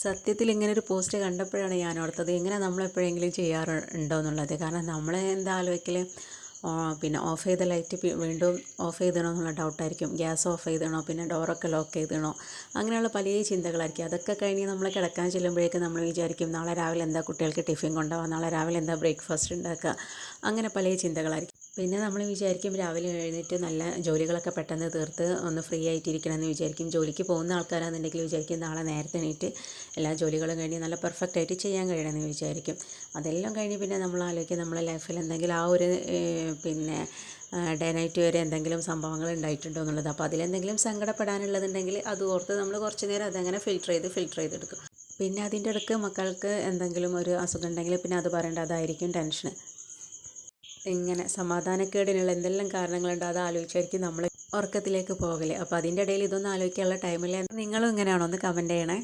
സത്യത്തിൽ ഇങ്ങനെ ഒരു പോസ്റ്റ് കണ്ടപ്പോഴാണ് ഞാൻ ഓർത്തത് ഇങ്ങനെ നമ്മൾ എപ്പോഴെങ്കിലും ചെയ്യാറുണ്ടോ എന്നുള്ളത്. കാരണം നമ്മൾ എന്താ ആലോചിക്കൽ, പിന്നെ ഓഫ് ചെയ്ത ലൈറ്റ് വീണ്ടും ഓഫ് ചെയ്തിടണോ എന്നുള്ള ഡൗട്ടായിരിക്കും. ഗ്യാസ് ഓഫ് ചെയ്തിടണോ, പിന്നെ ഡോറൊക്കെ ലോക്ക് ചെയ്തിടണോ, അങ്ങനെയുള്ള പല ചിന്തകളായിരിക്കും. അതൊക്കെ കഴിഞ്ഞ് നമ്മൾ കിടക്കാൻ ചെല്ലുമ്പോഴേക്കും നമ്മൾ വിചാരിക്കും നാളെ രാവിലെ എന്താ കുട്ടികൾക്ക് ടിഫിൻ കൊണ്ടുപോകാം, നാളെ രാവിലെ എന്താ ബ്രേക്ക്ഫാസ്റ്റ് ഉണ്ടാക്കുക, അങ്ങനെ പല ചിന്തകളായിരിക്കും. പിന്നെ നമ്മൾ വിചാരിക്കും രാവിലെ എഴുന്നേറ്റ് നല്ല ജോലികളൊക്കെ പെട്ടെന്ന് തീർത്ത് ഒന്ന് ഫ്രീ ആയിട്ടിരിക്കണമെന്ന് വിചാരിക്കും. ജോലിക്ക് പോകുന്ന ആൾക്കാരാണെന്നുണ്ടെങ്കിൽ വിചാരിക്കും നാളെ നേരത്തെ എണീറ്റ് എല്ലാ ജോലികളും കഴിഞ്ഞ് നല്ല പെർഫെക്റ്റ് ആയിട്ട് ചെയ്യാൻ കഴിയണമെന്ന് വിചാരിക്കും. അതെല്ലാം കഴിഞ്ഞ് പിന്നെ നമ്മൾ ആലോചിക്കും നമ്മളെ ലൈഫിൽ എന്തെങ്കിലും ആ ഒരു പിന്നെ ഡേ നൈറ്റ് വരെ എന്തെങ്കിലും സംഭവങ്ങൾ ഉണ്ടായിട്ടുണ്ടോ എന്നുള്ളത്. അപ്പോൾ അതിലെന്തെങ്കിലും സങ്കടപ്പെടാനുള്ളതുണ്ടെങ്കിൽ അത് ഓർത്ത് നമ്മൾ കുറച്ച് നേരം അതങ്ങനെ ഫിൽറ്റർ ചെയ്തെടുക്കും. പിന്നെ അതിൻ്റെ ഇടയ്ക്ക് മക്കൾക്ക് എന്തെങ്കിലും ഒരു അസുഖം ഉണ്ടെങ്കിൽ പിന്നെ അത് പറയേണ്ട, അതായിരിക്കും ടെൻഷൻ. ഇങ്ങനെ സമാധാനക്കേടിനുള്ള എന്തെല്ലാം കാരണങ്ങളുണ്ടോ അത് ആലോചിച്ചായിരിക്കും നമ്മൾ ഉറക്കത്തിലേക്ക് പോകല്. അപ്പോൾ അതിൻ്റെ ഇടയിൽ ഇതൊന്നും ആലോചിക്കാനുള്ള ടൈമില്ല. നിങ്ങളും ഇങ്ങനെയാണോ? ഒന്ന് കമൻറ്റ് ചെയ്യണേ.